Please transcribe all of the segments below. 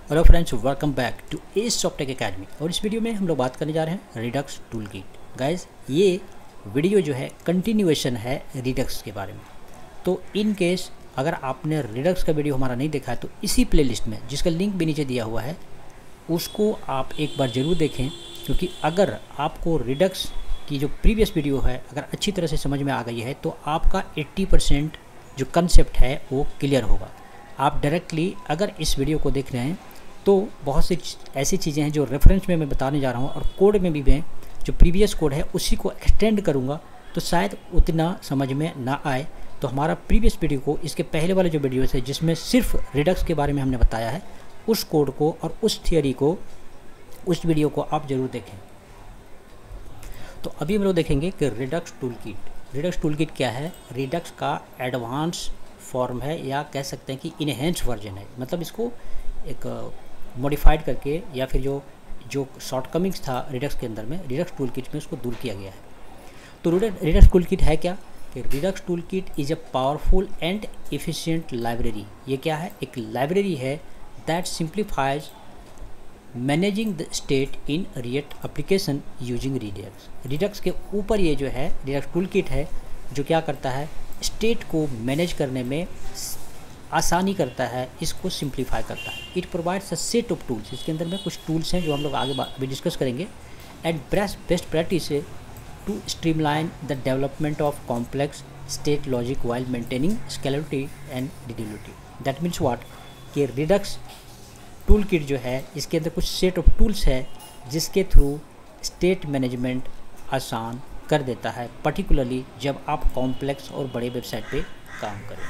Hello friends, welcome back to S Softtech Academy. और इस video में हम लोग बात करने जा रहे हैं रिडक्स टूल किट। गाइज, ये वीडियो जो है कंटिन्यूएशन है रिडक्स के बारे में। तो इन केस अगर आपने रिडक्स का वीडियो हमारा नहीं देखा है तो इसी प्लेलिस्ट में, जिसका लिंक भी नीचे दिया हुआ है, उसको आप एक बार ज़रूर देखें। क्योंकि अगर आपको रिडक्स की जो प्रीवियस वीडियो है अगर अच्छी तरह से समझ में आ गई है तो आपका 80% जो कंसेप्ट है वो क्लियर होगा। आप डायरेक्टली अगर इस वीडियो को देख रहे हैं तो बहुत सी ऐसी चीज़ें हैं जो रेफरेंस में मैं बताने जा रहा हूँ, और कोड में भी मैं जो प्रीवियस कोड है उसी को एक्सटेंड करूँगा, तो शायद उतना समझ में ना आए। तो हमारा प्रीवियस वीडियो को, इसके पहले वाले जो वीडियो है जिसमें सिर्फ रिडक्स के बारे में हमने बताया है, उस कोड को और उस थियोरी को, उस वीडियो को आप ज़रूर देखें। तो अभी हम लोग देखेंगे कि Redux tool kit. Redux tool kit क्या है? रिडक्स का एडवांस फॉर्म है, या कह सकते हैं कि इनहेंस वर्जन है। मतलब इसको एक मॉडिफाइड करके, या फिर जो शॉर्टकमिंग्स था रिडक्स के अंदर में, रिडक्स टूल किट में उसको दूर किया गया है। तो रिडक्स टूल किट है क्या? कि Redux tool kit is a powerful and efficient library. ये क्या है? एक लाइब्रेरी है that simplifies managing the state in React application using Redux. Redux के ऊपर ये जो है रिडक्स टूल किट है, जो क्या करता है? स्टेट को मैनेज करने में आसानी करता है, इसको सिंप्लीफाई करता है। It provides a set of tools. इसके अंदर में कुछ टूल्स हैं जो हम लोग आगे अभी डिस्कस करेंगे। And best practice to streamline the development of complex state logic while maintaining scalability and readability. That means what? कि रिडक्स टूल किट जो है, इसके अंदर कुछ सेट ऑफ टूल्स है जिसके थ्रू स्टेट मैनेजमेंट आसान कर देता है, पर्टिकुलरली जब आप कॉम्प्लेक्स और बड़े वेबसाइट पे काम करें।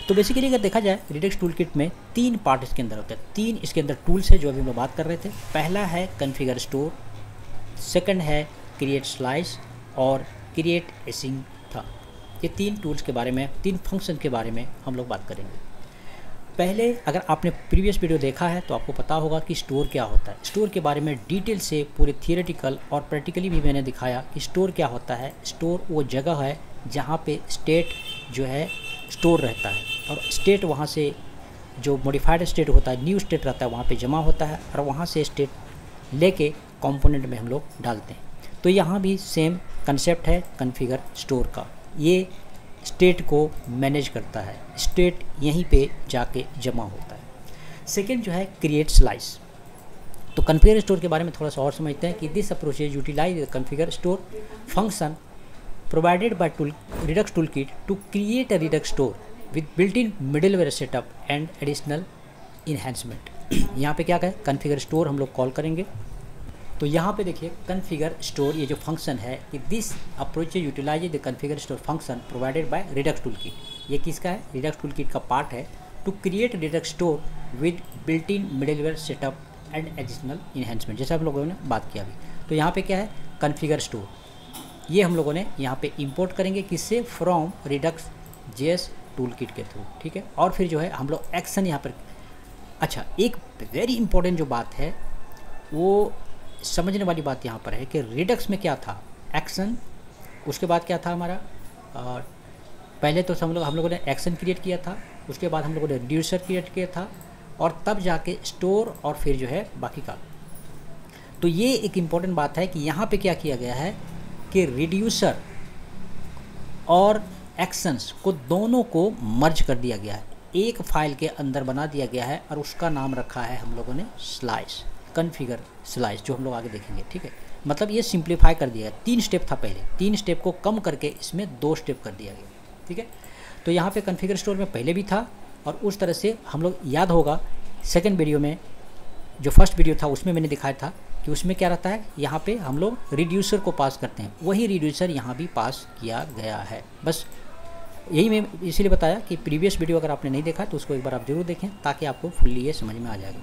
तो बेसिकली अगर देखा जाए, रिडक्स टूल किट में 3 पार्ट इसके अंदर होते हैं। 3 इसके अंदर टूल्स है जो अभी हम लोग बात कर रहे थे। पहला है कॉन्फ़िगर स्टोर, सेकंड है क्रिएट स्लाइस, और क्रिएट एसिंग था। ये 3 टूल्स के बारे में, 3 फंक्शन के बारे में हम लोग बात करेंगे। पहले अगर आपने प्रीवियस वीडियो देखा है तो आपको पता होगा कि स्टोर क्या होता है। स्टोर के बारे में डिटेल से पूरे थियोरेटिकल और प्रैक्टिकली भी मैंने दिखाया कि स्टोर क्या होता है। स्टोर वो जगह है जहाँ पे स्टेट जो है स्टोर रहता है, और स्टेट वहाँ से जो मॉडिफाइड स्टेट होता है, न्यू स्टेट रहता है, वहाँ पे जमा होता है, और वहाँ से स्टेट लेके कंपोनेंट में हम लोग डालते हैं। तो यहाँ भी सेम कंसेप्ट है कॉन्फ़िगर स्टोर का। ये स्टेट को मैनेज करता है, स्टेट यहीं पे जाके जमा होता है। सेकेंड जो है क्रिएट स्लाइस। तो कॉन्फ़िगर स्टोर के बारे में थोड़ा सा और समझते हैं कि this approach utilise the configure store function provided by Redux Toolkit to create a Redux store with built-in middleware setup and additional enhancement। यहाँ पे क्या कहें? कॉन्फ़िगर स्टोर हम लोग कॉल करेंगे। तो यहाँ पे देखिए कॉन्फ़िगर स्टोर, ये जो फंक्शन है कि this approach utilise the configure store function provided by Redux toolkit. ये किसका है? रिडक्स टूलकिट का पार्ट है। To create Redux store with built in middleware setup and additional enhancement, जैसे हम लोगों ने बात किया अभी। तो यहाँ पे क्या है? Configure store. ये हम लोगों ने यहाँ पे इंपोर्ट करेंगे, किससे? From Redux JS tool kit के थ्रू, ठीक है। और फिर जो है हम लोग एक्शन यहाँ पर, अच्छा, एक वेरी इंपॉर्टेंट जो बात है वो समझने वाली बात यहाँ पर है कि रिडक्स में क्या था? एक्शन। उसके बाद क्या था हमारा? पहले तो हम लोगों ने एक्शन क्रिएट किया था, उसके बाद हम लोगों ने रिड्यूसर क्रिएट किया था, और तब जाके स्टोर, और फिर जो है बाकी का। तो ये एक इम्पॉर्टेंट बात है कि यहाँ पे क्या किया गया है कि रिड्यूसर और एक्शंस को दोनों को मर्ज कर दिया गया है, एक फाइल के अंदर बना दिया गया है, और उसका नाम रखा है हम लोगों ने स्लाइस, कॉन्फ़िगर स्लाइस, जो हम लोग आगे देखेंगे, ठीक है। मतलब ये सिंप्लीफाई कर दिया गया। 3 स्टेप था पहले, 3 स्टेप को कम करके इसमें 2 स्टेप कर दिया गया, ठीक है। तो यहाँ पे कॉन्फ़िगर स्टोर में पहले भी था, और उस तरह से हम लोग, याद होगा सेकेंड वीडियो में, जो फर्स्ट वीडियो था उसमें मैंने दिखाया था कि उसमें क्या रहता है, यहाँ पे हम लोग रिड्यूसर को पास करते हैं, वही रिड्यूसर यहाँ भी पास किया गया है। बस यही मैं इसीलिए बताया कि प्रीवियस वीडियो अगर आपने नहीं देखा तो उसको एक बार आप जरूर देखें, ताकि आपको फुल्ली ये समझ में आ जाएगा।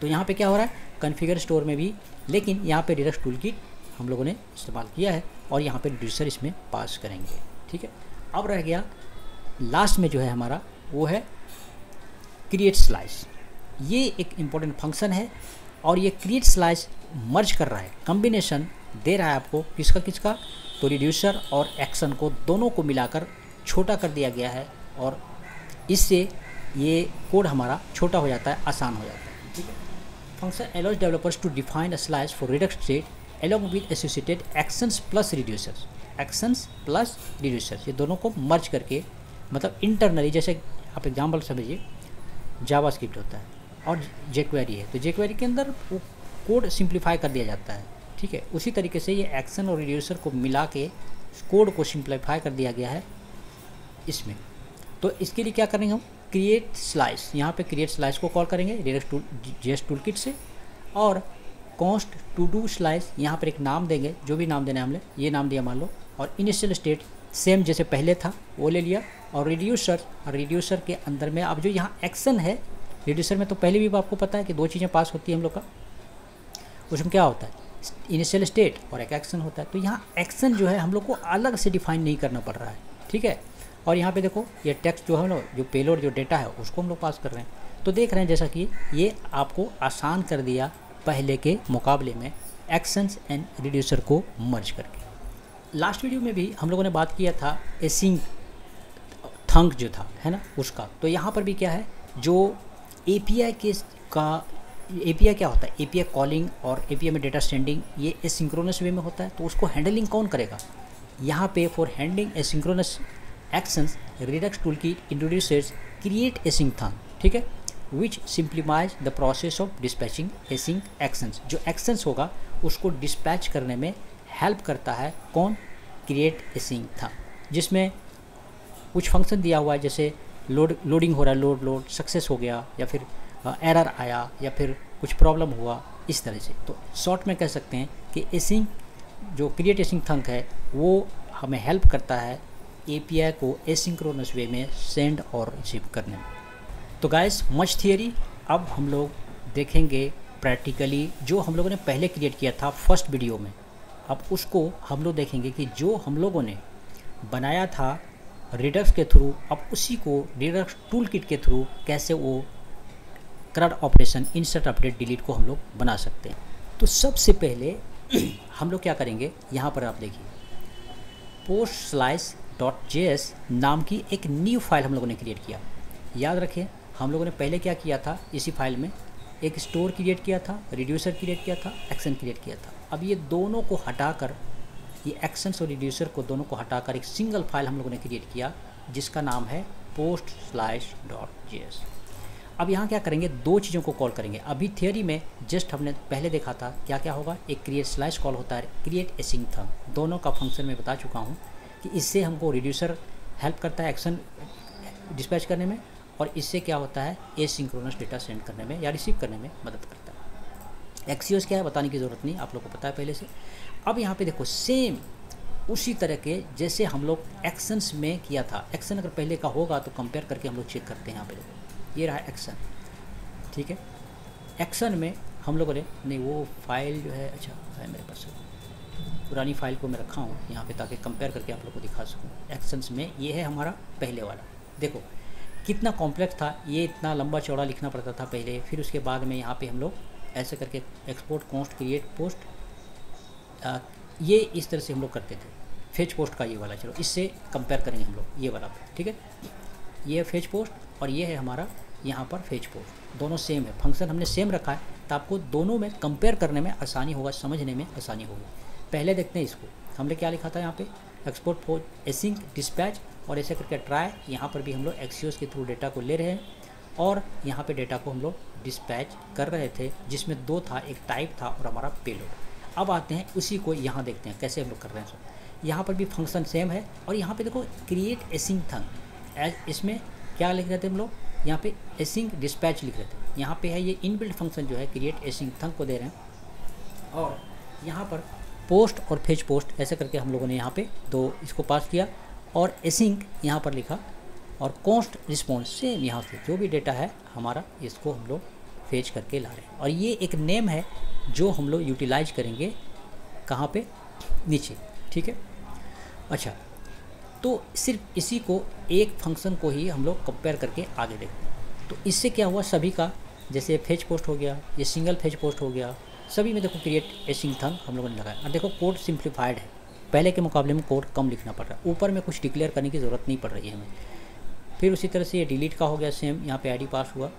तो यहाँ पे क्या हो रहा है कॉन्फ़िगर स्टोर में भी, लेकिन यहाँ पे रिडक्स टूल किट हम लोगों ने इस्तेमाल किया है, और यहाँ पे रिड्यूसर इसमें पास करेंगे, ठीक है। अब रह गया लास्ट में जो है हमारा, वो है क्रिएट स्लाइस। ये एक इम्पॉर्टेंट फंक्शन है, और ये क्रिएट स्लाइस मर्ज कर रहा है, कॉम्बिनेशन दे रहा है आपको किसका किसका? तो रिड्यूसर और एक्शन को दोनों को मिलाकर छोटा कर दिया गया है, और इससे ये कोड हमारा छोटा हो जाता है, आसान हो जाता है। ठीक है, function allows developers to define a slice for Redux state along with associated actions plus reducers। actions plus reducers ये दोनों को मर्ज करके, मतलब इंटरनली, जैसे आप एग्जाम्पल समझिए जावास्क्रिप्ट होता है और jQuery है, तो jQuery के अंदर वो कोड सिंप्लीफाई कर दिया जाता है। ठीक है, उसी तरीके से ये एक्शन और रिड्यूसर को मिला के कोड को सिंप्लीफाई कर दिया गया है इसमें। तो इसके लिए क्या करेंगे हम, क्रिएट स्लाइस, यहाँ पे क्रिएट स्लाइस को कॉल करेंगे Redux टूलकिट से, और कॉन्स्ट टू डू स्लाइस, यहाँ पर एक नाम देंगे, जो भी नाम देना है हमने, ये नाम दिया मान लो, और इनिशियल स्टेट सेम जैसे पहले था वो ले लिया, और रिड्यूसर के अंदर में अब जो यहाँ एक्शन है, रिड्यूसर में तो पहले भी आपको पता है कि दो चीज़ें पास होती है हम लोग का, उसमें क्या होता है, इनिशियल स्टेट और एक एक्शन होता है। तो यहाँ एक्शन जो है हम लोग को अलग से डिफाइन नहीं करना पड़ रहा है। ठीक है, और यहाँ पे देखो ये टेक्स्ट जो है ना, जो पेलोड जो डेटा है उसको हम लोग पास कर रहे हैं। तो देख रहे हैं जैसा कि ये आपको आसान कर दिया पहले के मुकाबले में, एक्शंस एंड रिड्यूसर को मर्ज करके। लास्ट वीडियो में भी हम लोगों ने बात किया था एसिंग थंक जो था, है ना, उसका। तो यहाँ पर भी क्या है, जो एपीआई क्या होता है, एपीआई कॉलिंग और एपीआई में डेटा सेंडिंग, ये एसिंक्रोनस वे में होता है। तो उसको हैंडलिंग कौन करेगा, यहाँ पे for handling asynchronous actions Redux Toolkit introduces create async thunk. ठीक है, which simplifies the process of dispatching async actions. जो एक्शंस होगा उसको डिस्पैच करने में हेल्प करता है कौन, क्रिएट एसिंग थंक, जिसमें कुछ फंक्शन दिया हुआ है, जैसे लोडिंग हो रहा है, लोड सक्सेस हो गया, या फिर एरर आया, या फिर कुछ प्रॉब्लम हुआ, इस तरह से। तो शॉर्ट में कह सकते हैं कि एसिंग जो क्रिएट एसिंग थंक है वो हमें हेल्प करता है एपीआई को एसिंक्रोनस वे में सेंड और रिसीव करने में। तो गाइस, मच थियरी, अब हम लोग देखेंगे प्रैक्टिकली जो हम लोगों ने पहले क्रिएट किया था फर्स्ट वीडियो में। अब उसको हम लोग देखेंगे कि जो हम लोगों ने बनाया था रिडक्स के थ्रू, अब उसी को रिडक्स टूलकिट के थ्रू कैसे वो current operation, insert, update, delete को हम लोग बना सकते हैं। तो सबसे पहले हम लोग क्या करेंगे, यहाँ पर आप देखिए postslice.js नाम की एक न्यू फाइल हम लोगों ने क्रिएट किया। याद रखें, हम लोगों ने पहले क्या किया था, इसी फाइल में एक स्टोर क्रिएट किया था, रिड्यूसर क्रिएट किया था, एक्शन क्रिएट किया था। अब ये दोनों को हटाकर, ये एक्शंस और रिड्यूसर को दोनों को हटाकर एक सिंगल फाइल हम लोगों ने क्रिएट किया जिसका नाम है postslice.js। अब यहाँ क्या करेंगे, दो चीज़ों को कॉल करेंगे। अभी थियोरी में जस्ट हमने पहले देखा था क्या क्या होगा, एक क्रिएट स्लाइस कॉल होता है, क्रिएट एसिंग थंक, दोनों का फंक्शन मैं बता चुका हूँ कि इससे हमको रिड्यूसर हेल्प करता है एक्शन डिस्पैच करने में, और इससे क्या होता है, एसिंक्रोनस डेटा सेंड करने में या रिसीव करने में मदद करता है। एक्सियोस क्या है बताने की ज़रूरत नहीं, आप लोग को पता है पहले से। अब यहाँ पे देखो सेम उसी तरह के जैसे हम लोग एक्शंस में किया था, एक्शन अगर पहले का होगा तो कंपेयर करके हम लोग चेक करते हैं। यहाँ पे देखो ये रहा एक्शन, ठीक है। एक्शन में हम लोगों ने, नहीं वो फाइल जो है, अच्छा है मेरे पास, पुरानी फाइल को मैं रखा हूँ यहाँ पे ताकि कंपेयर करके आप लोग को दिखा सकूँ। एक्शंस में ये है हमारा पहले वाला, देखो कितना कॉम्प्लेक्स था, ये इतना लंबा चौड़ा लिखना पड़ता था पहले। फिर उसके बाद में यहाँ पे हम लोग ऐसे करके एक्सपोर्ट, कॉन्स्ट, क्रिएट, पोस्ट, ये इस तरह से हम लोग करते थे। फेच पोस्ट का ये वाला, चलो इससे कंपेयर करेंगे हम लोग, ये वाला, ठीक है। ये फेच पोस्ट और ये है हमारा यहाँ पर फेच पोस्ट, दोनों सेम है, फंक्शन हमने सेम रखा है, तो आपको दोनों में कंपेयर करने में आसानी होगा, समझने में आसानी होगी। पहले देखते हैं इसको, हमने क्या लिखा था यहाँ पे, एक्सपोर्ट फॉर एसिंक डिस्पैच, और ऐसे करके ट्राई। यहाँ पर भी हम लोग एक्सियोस के थ्रू डेटा को ले रहे हैं और यहाँ पे डेटा को हम लोग डिस्पैच कर रहे थे, जिसमें दो था, एक टाइप था और हमारा पेलोड। अब आते हैं उसी को यहाँ देखते हैं कैसे हम लोग कर रहे हैं। सो यहाँ पर भी फंक्शन सेम है, और यहाँ पे देखो क्रिएट एसिंक थंक, इसमें क्या लिख रहे थे हम लोग, यहाँ पे एसिंक डिस्पैच लिख रहे थे। यहाँ पे है ये इनबिल्ट फंक्शन जो है क्रिएट एसिंक थंक को दे रहे हैं, और यहाँ पर पोस्ट और फेच पोस्ट ऐसे करके हम लोगों ने यहाँ पे दो इसको पास किया, और एसिंक यहाँ पर लिखा, और कॉन्स्ट रिस्पॉन्स सेम यहाँ से जो भी डेटा है हमारा, इसको हम लोग फेच करके ला रहे हैं। और ये एक नेम है जो हम लोग यूटिलाइज करेंगे कहाँ पे, नीचे, ठीक है। अच्छा, तो सिर्फ इसी को, एक फंक्शन को ही हम लोग कंपेयर करके आगे देखते हैं। तो इससे क्या हुआ, सभी का, जैसे फेच पोस्ट हो गया, ये सिंगल फेच पोस्ट हो गया, सभी में देखो क्रिएट एसिंक थंक हम लोगों ने लगाया। और देखो कोड सिंप्लीफाइड है, पहले के मुकाबले में कोड कम लिखना पड़ रहा है, ऊपर में कुछ डिक्लेयर करने की ज़रूरत नहीं पड़ रही है हमें। फिर उसी तरह से ये डिलीट का हो गया सेम, यहाँ पे आईडी पास हुआ।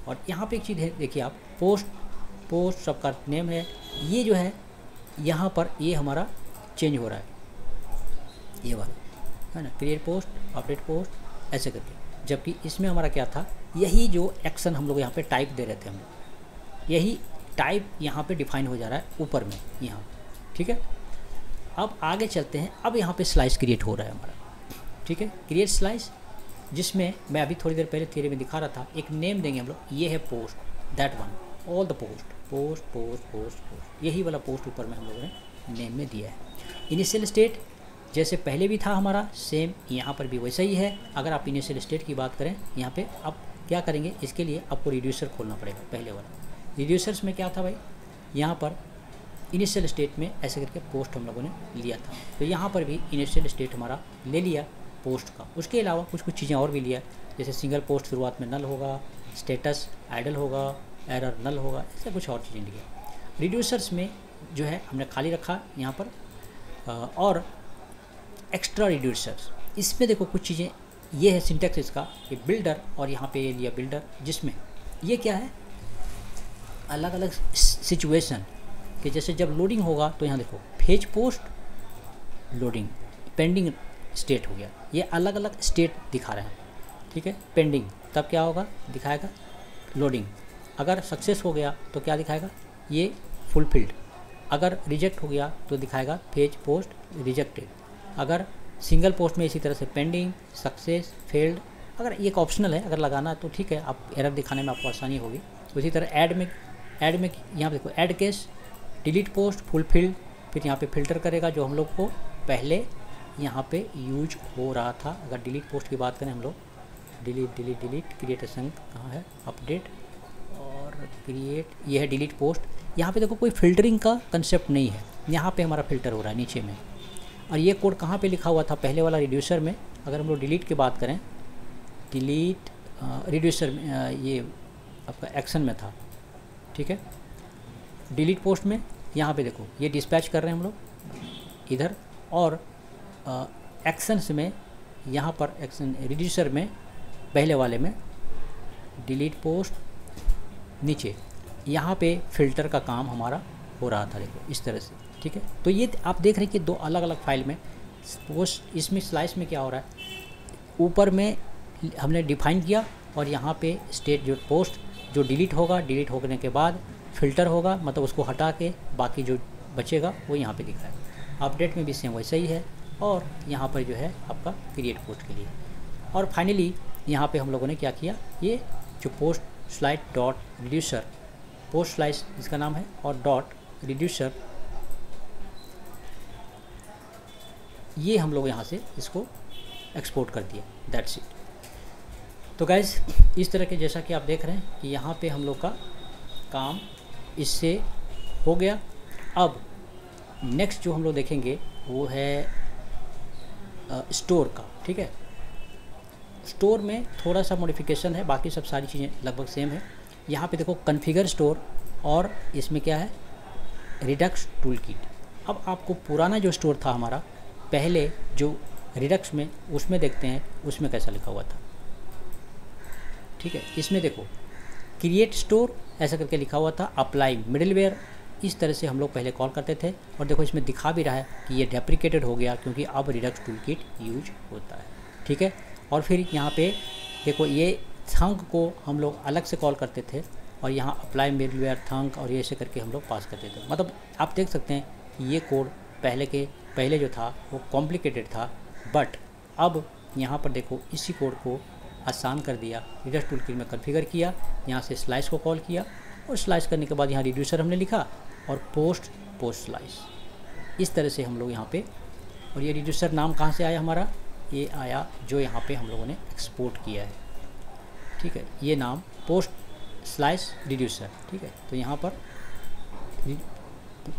और यहाँ पे एक चीज़ है देखिए आप, पोस्ट सबका नेम है, ये जो है यहाँ पर ये हमारा चेंज हो रहा है, ये वाला है ना, क्रिएट पोस्ट, अपडेट पोस्ट, ऐसे करके। जबकि इसमें हमारा क्या था, यही जो एक्शन हम लोग यहाँ पे टाइप दे रहे थे हम लोग, यही टाइप यहाँ पे डिफाइन हो जा रहा है ऊपर में यहाँ, ठीक है। अब आगे चलते हैं, अब यहाँ पे स्लाइस क्रिएट हो रहा है हमारा, ठीक है, क्रिएट स्लाइस, जिसमें मैं अभी थोड़ी देर पहले थियरी में दिखा रहा था, एक नेम देंगे हम लोग, ये है post, that one, all the post, यही वाला पोस्ट ऊपर में हम लोगों ने नेम में दिया है। इनिशियल स्टेट जैसे पहले भी था हमारा सेम, यहाँ पर भी वैसा ही है। अगर आप इनिशियल स्टेट की बात करें, यहाँ पे आप क्या करेंगे, इसके लिए आपको रिड्यूसर खोलना पड़ेगा, पहले वाला। रिड्यूसर्स में क्या था भाई, यहाँ पर इनिशियल स्टेट में ऐसे करके पोस्ट हम लोगों ने लिया था, तो यहाँ पर भी इनिशियल स्टेट हमारा ले लिया पोस्ट का। उसके अलावा कुछ चीज़ें और भी लिया, जैसे सिंगल पोस्ट शुरुआत में नल होगा, स्टेटस आइडल होगा, एरर नल होगा, ऐसे कुछ और चीज़ें लिया। रिड्यूसर्स में जो है हमने खाली रखा यहाँ पर, और एक्स्ट्रा रिड्यूसर्स, इसमें देखो कुछ चीज़ें, ये है सिंटेक्स इसका, ये बिल्डर, और यहाँ पे ये लिया बिल्डर, जिसमें ये क्या है, अलग अलग सिचुएशन कि जैसे जब लोडिंग होगा तो यहाँ देखो phase post loading, pending state हो गया, ये अलग अलग स्टेट दिखा रहे हैं, ठीक है। पेंडिंग तब क्या होगा, दिखाएगा लोडिंग, अगर सक्सेस हो गया तो क्या दिखाएगा, ये फुलफिल्ड, अगर रिजेक्ट हो गया तो दिखाएगा फेज पोस्ट रिजेक्टेड, अगर सिंगल पोस्ट में इसी तरह से पेंडिंग, सक्सेस, फेल्ड। अगर ये एक ऑप्शनल है, अगर लगाना है तो ठीक है, आप एरर दिखाने में आपको आसानी होगी। उसी तरह ऐड में यहाँ देखो add case, delete post, fulfilled, फिर यहाँ पे फिल्टर करेगा जो हम लोग को पहले यहाँ पे यूज हो रहा था। अगर डिलीट पोस्ट की बात करें हम लोग, डिलीट क्रिएट संक कहाँ है, अपडेट और क्रिएट, ये है डिलीट पोस्ट। यहाँ पे देखो कोई फिल्टरिंग का कंसेप्ट नहीं है, यहाँ पे हमारा फिल्टर हो रहा है नीचे में। और ये कोड कहाँ पे लिखा हुआ था, पहले वाला रिड्यूसर में। अगर हम लोग डिलीट की बात करें, डिलीट रिड्यूसर में, ये आपका एक्शन में था, ठीक है। डिलीट पोस्ट में यहाँ पे देखो ये डिस्पैच कर रहे हैं हम लोग इधर, और एक्शंस में यहाँ पर एक्शन रिड्यूसर में पहले वाले में डिलीट पोस्ट, नीचे यहाँ पे फिल्टर का काम हमारा हो रहा था, देखो इस तरह से, ठीक है। तो ये आप देख रहे हैं कि दो अलग अलग फाइल में पोस्ट, इसमें स्लाइस में क्या हो रहा है, ऊपर में हमने डिफाइन किया, और यहाँ पे स्टेट जो पोस्ट जो डिलीट होगा, डिलीट होने के बाद फिल्टर होगा, मतलब उसको हटा के बाकी जो बचेगा वो यहाँ पे दिखाएगा। अपडेट में भी सेम वैसा ही है, और यहाँ पर जो है आपका क्रिएट पोस्ट के लिए। और फाइनली यहाँ पे हम लोगों ने क्या किया, ये जो post slide dot reducer, post slice इसका नाम है, और डॉट रिड्यूसर, ये हम लोग यहाँ से इसको एक्सपोर्ट कर दिया, दैट्स इट। तो गाइज इस तरह के, जैसा कि आप देख रहे हैं कि यहाँ पे हम लोग का काम इससे हो गया। अब नेक्स्ट जो हम लोग देखेंगे वो है स्टोर का, ठीक है। स्टोर में थोड़ा सा मॉडिफिकेशन है, बाकी सब सारी चीज़ें लगभग सेम है। यहाँ पे देखो कॉन्फ़िगर स्टोर, और इसमें क्या है, रिडक्स टूल किट। अब आपको पुराना जो स्टोर था हमारा पहले जो रिडक्स में, उसमें देखते हैं उसमें कैसा लिखा हुआ था, ठीक है। इसमें देखो क्रिएट स्टोर ऐसा करके लिखा हुआ था, अप्लाई मिडलवेयर, इस तरह से हम लोग पहले कॉल करते थे। और देखो इसमें दिखा भी रहा है कि ये डेप्रिकेटेड हो गया, क्योंकि अब रिडक्स टूल किट यूज होता है, ठीक है। और फिर यहाँ पे देखो ये थंक को हम लोग अलग से कॉल करते थे, और यहाँ अप्लाई मिडलवेयर थंक, और ये ऐसे करके हम लोग पास करते थे। मतलब आप देख सकते हैं कि ये कोड पहले जो था वो कॉम्प्लिकेटेड था, बट अब यहाँ पर देखो इसी कोड को आसान कर दिया। रिडक्स टूल किट में कॉन्फ़िगर किया, यहाँ से स्लाइस को कॉल किया, और स्लाइस करने के बाद यहाँ रिड्यूसर हमने लिखा, और पोस्ट स्लाइस, इस तरह से हम लोग यहाँ पे। और ये रिड्यूसर नाम कहाँ से आया हमारा, ये आया जो यहाँ पे हम लोगों ने एक्सपोर्ट किया है, ठीक है। ये नाम पोस्ट स्लाइस रिड्यूसर, ठीक है। तो यहाँ पर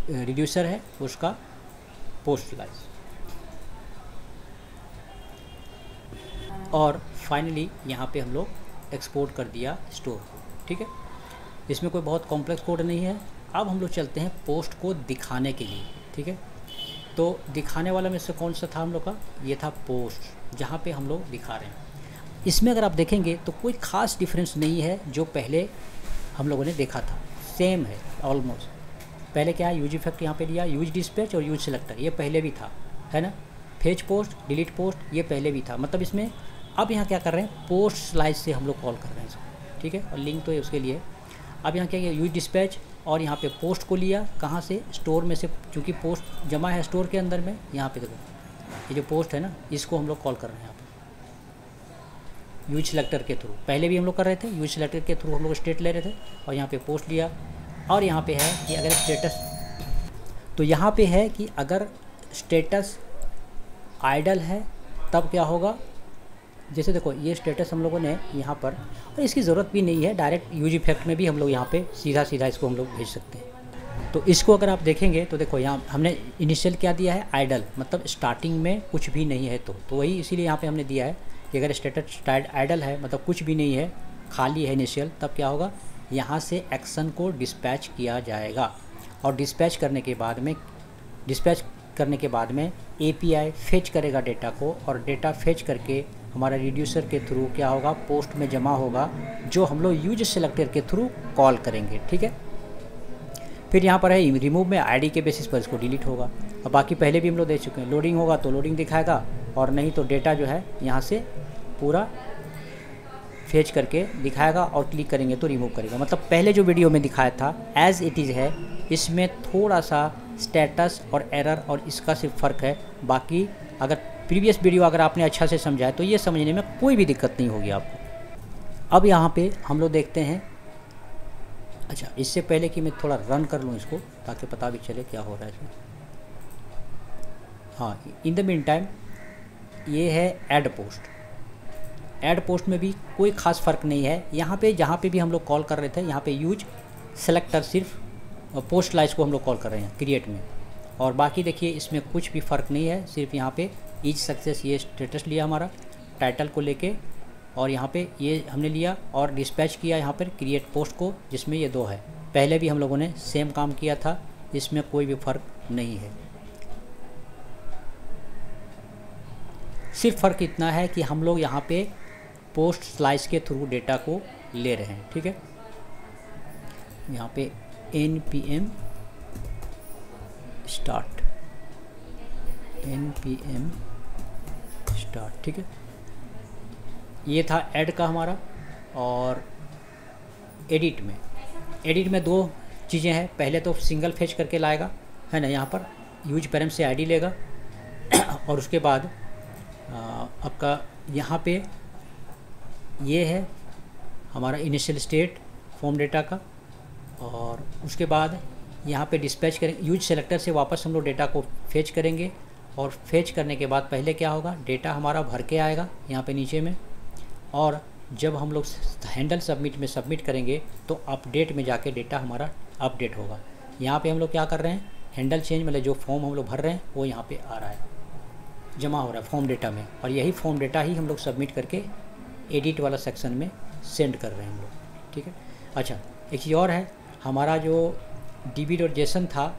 रिड्यूसर है, उसका पोस्ट स्लाइस। और फाइनली यहाँ पे हम लोग एक्सपोर्ट कर दिया स्टोर को, ठीक है। इसमें कोई बहुत कॉम्प्लेक्स कोड नहीं है। अब हम लोग चलते हैं पोस्ट को दिखाने के लिए, ठीक है। तो दिखाने वाला में से कौन सा था हम लोग का, ये था पोस्ट, जहाँ पे हम लोग दिखा रहे हैं। इसमें अगर आप देखेंगे तो कोई ख़ास डिफरेंस नहीं है जो पहले हम लोगों ने देखा था, सेम है ऑलमोस्ट। पहले क्या है, यूज इफेक्ट यहाँ पे लिया, यूज डिस्पैच और यूज सेलेक्टर, ये पहले भी था, है ना। फेच पोस्ट, डिलीट पोस्ट, ये पहले भी था। मतलब इसमें अब यहाँ क्या कर रहे हैं, पोस्ट स्लाइस से हम लोग कॉल कर रहे हैं इसको, ठीक है। और लिंक तो है उसके लिए। अब यहाँ क्या किया, यूज डिस्पैच, और यहाँ पे पोस्ट को लिया कहाँ से, स्टोर में से, क्योंकि पोस्ट जमा है स्टोर के अंदर में। यहाँ पे देखो ये जो पोस्ट है ना, इसको हम लोग कॉल कर रहे हैं यहाँ पे यूज सेलेक्टर के थ्रू। पहले भी हम लोग कर रहे थे, यूज सेलेक्टर के थ्रू हम लोग स्टेट ले रहे थे, और यहाँ पे पोस्ट लिया। और यहाँ पे है कि अगर स्टेटस, तो यहाँ पे है कि अगर स्टेटस आइडल है तब क्या होगा, जैसे देखो ये स्टेटस हम लोगों ने यहाँ पर, और इसकी ज़रूरत भी नहीं है, डायरेक्ट यूज इफेक्ट में भी हम लोग यहाँ पे सीधा सीधा इसको हम लोग भेज सकते हैं। तो इसको अगर आप देखेंगे तो देखो यहाँ हमने इनिशियल क्या दिया है, आइडल, मतलब स्टार्टिंग में कुछ भी नहीं है। तो वही इसीलिए यहाँ पे हमने दिया है कि अगर स्टेटस आइडल है, मतलब कुछ भी नहीं है, खाली है इनिशियल, तब क्या होगा, यहाँ से एक्शन को डिस्पैच किया जाएगा। और डिस्पैच करने के बाद में API फेच करेगा डेटा को, और डेटा फेच करके हमारा रिड्यूसर के थ्रू क्या होगा, पोस्ट में जमा होगा, जो हम लोग यूज सेलेक्टर के थ्रू कॉल करेंगे, ठीक है। फिर यहाँ पर है रिमूव में ID के बेसिस पर इसको डिलीट होगा। अब बाकी पहले भी हम लोग देख चुके हैं, लोडिंग होगा तो लोडिंग दिखाएगा, और नहीं तो डेटा जो है यहाँ से पूरा फेच करके दिखाएगा, और क्लिक करेंगे तो रिमूव करेगा। मतलब पहले जो वीडियो में दिखाया था एज इट इज़ है, इसमें थोड़ा सा स्टेटस और एरर और इसका सिर्फ फ़र्क है। बाकी अगर प्रीवियस वीडियो अगर आपने अच्छा से समझा है तो ये समझने में कोई भी दिक्कत नहीं होगी आपको। अब यहाँ पे हम लोग देखते हैं, अच्छा इससे पहले कि मैं थोड़ा रन कर लूँ इसको ताकि पता भी चले क्या हो रहा है इसमें। हाँ, इन द मीन टाइम ये है ऐड पोस्ट। ऐड पोस्ट में भी कोई ख़ास फ़र्क नहीं है। यहाँ पे जहाँ पे भी हम लोग कॉल कर रहे थे, यहाँ पे यूज सेलेक्टर सिर्फ पोस्ट स्लाइस को हम लोग कॉल कर रहे हैं क्रिएट में, और बाकी देखिए इसमें कुछ भी फ़र्क नहीं है। सिर्फ यहाँ पे ईच सक्सेस ये स्टेटस लिया हमारा टाइटल को लेके, और यहाँ पे ये हमने लिया और डिस्पैच किया यहाँ पर क्रिएट पोस्ट को, जिसमें ये 2 है। पहले भी हम लोगों ने सेम काम किया था, इसमें कोई भी फ़र्क नहीं है। सिर्फ फ़र्क इतना है कि हम लोग यहाँ पे पोस्ट स्लाइस के थ्रू डेटा को ले रहे हैं, ठीक है। यहाँ पे npm स्टार्ट, ठीक है। ये था ऐड का हमारा। और एडिट में 2 चीज़ें हैं। पहले तो सिंगल फेच करके लाएगा, है ना, यहाँ पर यूज पैरम से ID लेगा, और उसके बाद आपका यहाँ पे ये है हमारा इनिशियल स्टेट फॉर्म डेटा का, और उसके बाद यहाँ पे डिस्पैच करेंगे, यूज सेलेक्टर से वापस हम लोग डेटा को फेच करेंगे, और फेच करने के बाद पहले क्या होगा, डेटा हमारा भर के आएगा यहाँ पे नीचे में, और जब हम लोग हैंडल सबमिट में सबमिट करेंगे तो अपडेट में जाके डेटा हमारा अपडेट होगा। यहाँ पे हम लोग क्या कर रहे हैं, हैंडल चेंज, मतलब जो फॉर्म हम लोग भर रहे हैं वो यहाँ पे आ रहा है, जमा हो रहा है फॉर्म डेटा में, और यही फॉर्म डेटा ही हम लोग सबमिट करके एडिट वाला सेक्शन में सेंड कर रहे हैं हम लोग, ठीक है। अच्छा, एक चीज़ और है, हमारा जो db.json था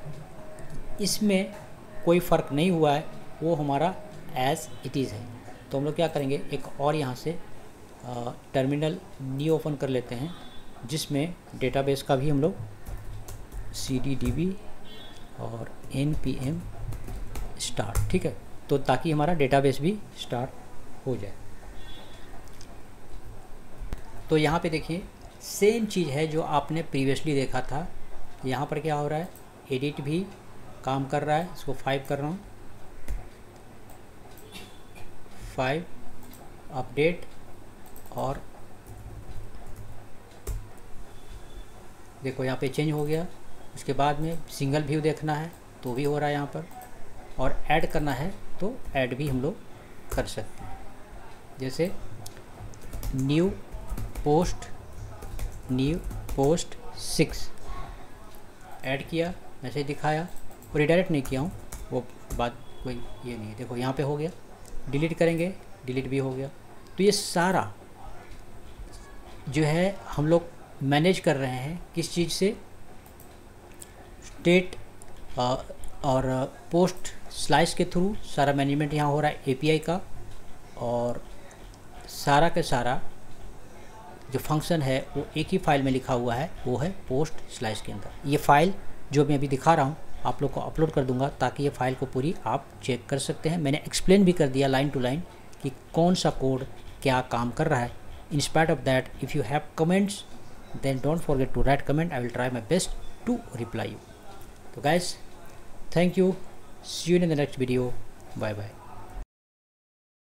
इसमें कोई फ़र्क नहीं हुआ है, वो हमारा एज इट इज़ है। तो हम लोग क्या करेंगे, एक और यहाँ से टर्मिनल न्यू ओपन कर लेते हैं, जिसमें डेटाबेस का भी हम लोग cd/db और npm स्टार्ट, ठीक है, तो ताकि हमारा डेटाबेस भी स्टार्ट हो जाए। तो यहाँ पे देखिए सेम चीज़ है जो आपने प्रीवियसली देखा था। यहाँ पर क्या हो रहा है, एडिट भी काम कर रहा है, इसको 5 कर रहा हूँ, 5 अपडेट, और देखो यहाँ पे चेंज हो गया। उसके बाद में सिंगल व्यू देखना है तो भी हो रहा है यहाँ पर, और ऐड करना है तो ऐड भी हम लोग कर सकते हैं। जैसे न्यू पोस्ट 6 ऐड किया, मैसेज दिखाया, और रिडायरेक्ट नहीं किया हूँ, वो बात कोई ये नहीं है। देखो यहाँ पे हो गया, डिलीट करेंगे, डिलीट भी हो गया। तो ये सारा जो है हम लोग मैनेज कर रहे हैं किस चीज़ से, स्टेट और पोस्ट स्लाइस के थ्रू सारा मैनेजमेंट यहाँ हो रहा है API का, और सारा का सारा जो फंक्शन है वो एक ही फाइल में लिखा हुआ है, वो है पोस्ट स्लैश के अंदर। ये फाइल जो मैं अभी दिखा रहा हूँ आप लोग को अपलोड कर दूंगा ताकि ये फाइल को पूरी आप चेक कर सकते हैं। मैंने एक्सप्लेन भी कर दिया लाइन टू लाइन कि कौन सा कोड क्या काम कर रहा है। In spite of that if you have comments then don't forget to write comment, I will try my best to reply you. तो guys thank you, see you in the next video, bye bye.